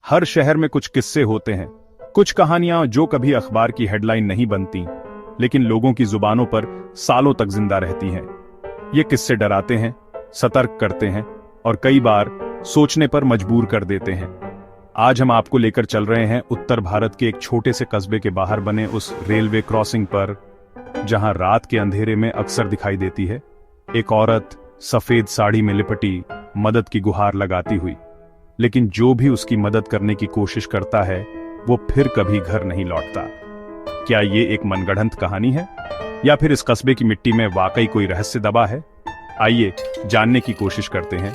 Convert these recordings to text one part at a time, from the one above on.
हर शहर में कुछ किस्से होते हैं, कुछ कहानियां जो कभी अखबार की हेडलाइन नहीं बनती, लेकिन लोगों की जुबानों पर सालों तक जिंदा रहती हैं। ये किस्से डराते हैं, सतर्क करते हैं और कई बार सोचने पर मजबूर कर देते हैं। आज हम आपको लेकर चल रहे हैं उत्तर भारत के एक छोटे से कस्बे के बाहर बने उस रेलवे क्रॉसिंग पर, जहां रात के अंधेरे में अक्सर दिखाई देती है एक औरत सफेद साड़ी में लिपटी, मदद की गुहार लगाती हुई। लेकिन जो भी उसकी मदद करने की कोशिश करता है वो फिर कभी घर नहीं लौटता। क्या ये एक मनगढ़ंत कहानी है या फिर इस कस्बे की मिट्टी में वाकई कोई रहस्य दबा है? आइए जानने की कोशिश करते हैं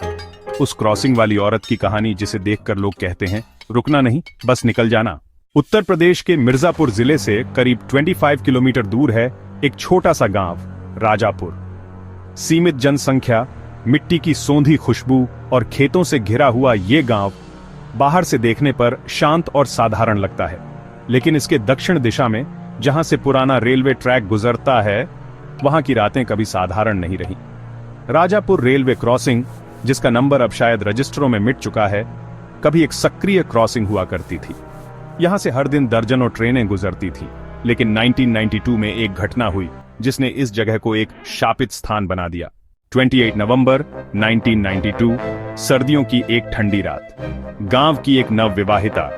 उस क्रॉसिंग वाली औरत की कहानी जिसे देखकर लोग कहते हैं रुकना नहीं, बस निकल जाना। उत्तर प्रदेश के मिर्जापुर जिले से करीब 25 किलोमीटर दूर है एक छोटा सा गांव राजापुर। सीमित जनसंख्या, मिट्टी की सोंधी खुशबू और खेतों से घिरा हुआ ये गांव बाहर से देखने पर शांत और साधारण लगता है, लेकिन इसके दक्षिण दिशा में जहां से पुराना रेलवे ट्रैक गुजरता है, वहां की रातें कभी साधारण नहीं रही। राजापुर रेलवे क्रॉसिंग, जिसका नंबर अब शायद रजिस्टरों में मिट चुका है, कभी एक सक्रिय क्रॉसिंग हुआ करती थी। यहां से हर दिन दर्जनों ट्रेनें गुजरती थी, लेकिन 1992 में एक घटना हुई जिसने इस जगह को एक शापित स्थान बना दिया। 28 नवंबर 1992, सर्दियों की एक ठंडी रात, गांव की एक नवविवाहिता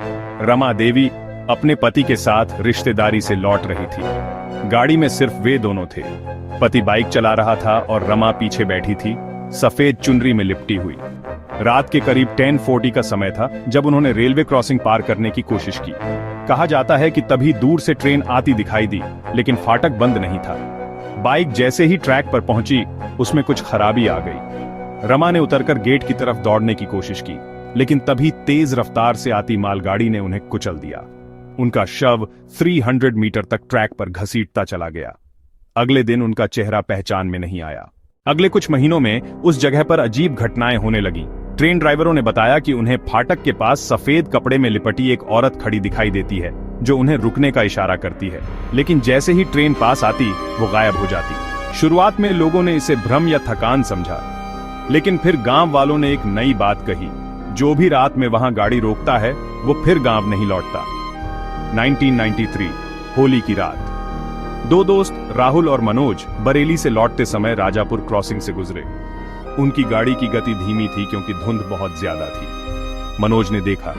रमा देवी अपने पति के साथ रिश्तेदारी से लौट रही थी। गाड़ी में सिर्फ वे दोनों थे। पति बाइक चला रहा था और रमा पीछे बैठी थी, सफेद चुनरी में लिपटी हुई। रात के करीब 10:40 का समय था जब उन्होंने रेलवे क्रॉसिंग पार करने की कोशिश की। कहा जाता है कि तभी दूर से ट्रेन आती दिखाई दी, लेकिन फाटक बंद नहीं था। बाइक जैसे ही ट्रैक पर पहुंची, उसमें कुछ खराबी आ गई। रमा ने उतरकर गेट की तरफ दौड़ने की कोशिश की, लेकिन तभी तेज रफ्तार से आती मालगाड़ी ने उन्हें कुचल दिया। उनका शव 300 मीटर तक ट्रैक पर घसीटता चला गया। अगले दिन उनका चेहरा पहचान में नहीं आया। अगले कुछ महीनों में उस जगह पर अजीब घटनाएं होने लगी। ट्रेन ड्राइवरों ने बताया कि उन्हें फाटक के पास सफेद कपड़े में लिपटी एक औरत खड़ी दिखाई देती है, जो उन्हें रुकने का इशारा करती है, लेकिन जैसे ही ट्रेन पास आती वो गायब हो जाती। शुरुआत में लोगों ने इसे भ्रम या थकान समझा, लेकिन फिर गांव वालों ने एक नई बात कही, जो भी रात में वहां गाड़ी रोकता है वो फिर गांव नहीं लौटता। 1993 होली की रात, दो दोस्त राहुल और मनोज बरेली से लौटते समय राजापुर क्रॉसिंग से गुजरे। उनकी गाड़ी की गति धीमी थी क्योंकि धुंध बहुत ज्यादा थी। मनोज ने देखा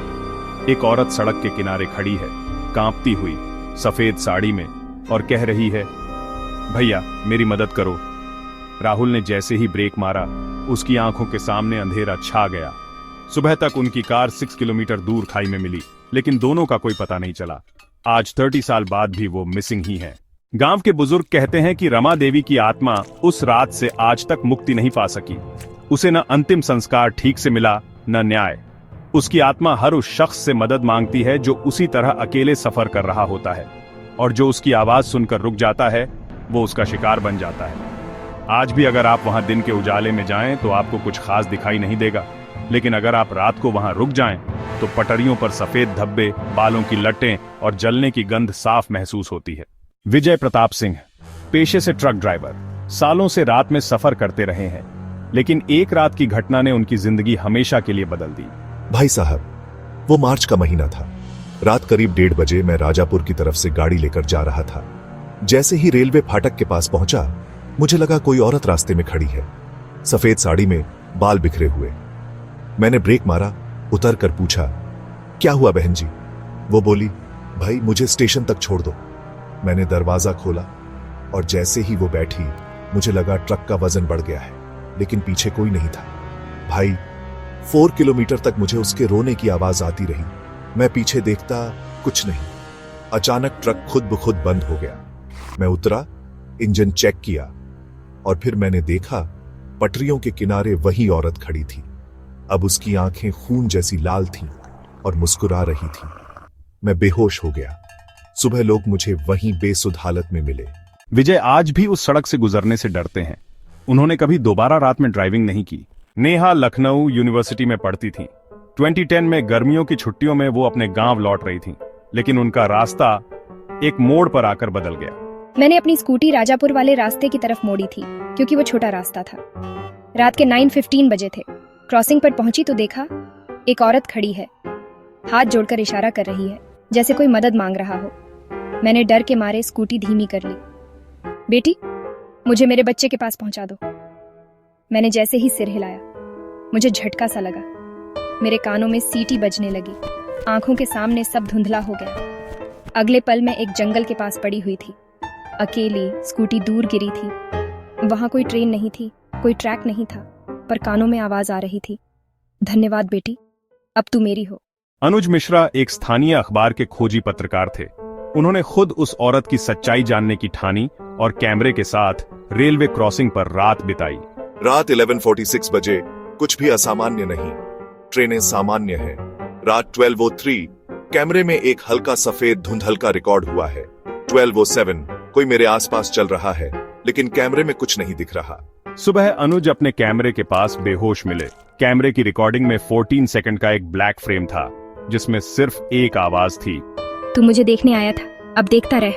एक औरत सड़क के किनारे खड़ी है, कांपती हुई, सफेद साड़ी में, और कह रही है, भैया मेरी मदद करो। राहुल ने जैसे ही ब्रेक मारा, उसकी आंखों के सामने अंधेरा छा गया। सुबह तक उनकी कार 6 किलोमीटर दूर खाई में मिली, लेकिन दोनों का कोई पता नहीं चला। आज 30 साल बाद भी वो मिसिंग ही है। गांव के बुजुर्ग कहते हैं कि रमा देवी की आत्मा उस रात से आज तक मुक्ति नहीं पा सकी। उसे न अंतिम संस्कार ठीक से मिला, न न्याय। उसकी आत्मा हर उस शख्स से मदद मांगती है जो उसी तरह अकेले सफर कर रहा होता है, और जो उसकी आवाज सुनकर रुक जाता है वो उसका शिकार बन जाता है। आज भी अगर आप वहां दिन के उजाले में जाएं तो आपको कुछ खास दिखाई नहीं देगा, लेकिन अगर आप रात को वहां रुक जाएं तो पटरियों पर सफेद धब्बे, बालों की लटें और जलने की गंध साफ महसूस होती है। विजय प्रताप सिंह पेशे से ट्रक ड्राइवर, सालों से रात में सफर करते रहे हैं, लेकिन एक रात की घटना ने उनकी जिंदगी हमेशा के लिए बदल दी। भाई साहब, वो मार्च का महीना था। रात करीब 1:30 बजे मैं राजापुर की तरफ से गाड़ी लेकर जा रहा था। जैसे ही रेलवे फाटक के पास पहुंचा, मुझे लगा कोई औरत रास्ते में खड़ी है, सफेद साड़ी में, बाल बिखरे हुए। मैंने ब्रेक मारा, उतर कर पूछा, क्या हुआ बहन जी? वो बोली, भाई मुझे स्टेशन तक छोड़ दो। मैंने दरवाजा खोला और जैसे ही वो बैठी, मुझे लगा ट्रक का वजन बढ़ गया है, लेकिन पीछे कोई नहीं था। भाई 4 किलोमीटर तक मुझे उसके रोने की आवाज आती रही। मैं पीछे देखता, कुछ नहीं। अचानक ट्रक खुद ब खुद बंद हो गया। मैं उतरा, इंजन चेक किया, और फिर मैंने देखा पटरियों के किनारे वही औरत खड़ी थी। अब उसकी आंखें खून जैसी लाल थीं और मुस्कुरा रही थी। मैं बेहोश हो गया। सुबह लोग मुझे वहीं बेसुध हालत में मिले। विजय आज भी उस सड़क से गुजरने से डरते हैं। उन्होंने कभी दोबारा रात में ड्राइविंग नहीं की। नेहा लखनऊ यूनिवर्सिटी में पढ़ती थी। 2010 में गर्मियों की छुट्टियों में वो अपने गांव लौट रही थी, लेकिन उनका रास्ता एक मोड़ पर आकर बदल गया। मैंने अपनी स्कूटी राजापुर वाले रास्ते की तरफ मोड़ी थी, क्योंकि वो छोटा रास्ता था। रात के 9:15 बजे थे। क्रॉसिंग पर पहुंची तो देखा एक औरत खड़ी है, हाथ जोड़कर इशारा कर रही है, जैसे कोई मदद मांग रहा हो। मैंने डर के मारे स्कूटी धीमी कर ली। बेटी, मुझे मेरे बच्चे के पास पहुंचा दो। मैंने जैसे ही सिर हिलाया, मुझे झटका सा लगा। मेरे कानों में सीटी बजने लगी। आंखों के सामने सब धुंधला हो गया। अगले पल मैं एक जंगल के पास पड़ी हुई थी, अकेली। स्कूटी दूर गिरी थी। वहां कोई ट्रेन नहीं थी, कोई ट्रैक नहीं था, पर कानों में आवाज आ रही थी, धन्यवाद बेटी, अब तू मेरी हो। अनुज मिश्रा एक स्थानीय अखबार के खोजी पत्रकार थे। उन्होंने खुद उस औरत की सच्चाई जानने की ठानी और कैमरे के साथ रेलवे क्रॉसिंग पर रात बिताई। रात 11:46 बजे कुछ भी असामान्य नहीं, ट्रेनें सामान्य हैं। रात 12:03 कैमरे में एक हल्का सफेद धुंधल का रिकॉर्ड हुआ है। 12:07 कोई मेरे आसपास चल रहा है, लेकिन कैमरे में कुछ नहीं दिख रहा। सुबह अनुज अपने कैमरे के पास बेहोश मिले। कैमरे की रिकॉर्डिंग में 14 सेकंड का एक ब्लैक फ्रेम था, जिसमें सिर्फ एक आवाज थी, तू मुझे देखने आया था, अब देखता रह।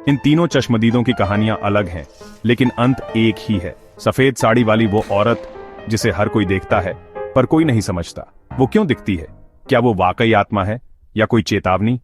इन तीनों चश्मदीदों की कहानियां अलग हैं, लेकिन अंत एक ही है। सफेद साड़ी वाली वो औरत जिसे हर कोई देखता है, पर कोई नहीं समझता वो क्यों दिखती है। क्या वो वाकई आत्मा है या कोई चेतावनी?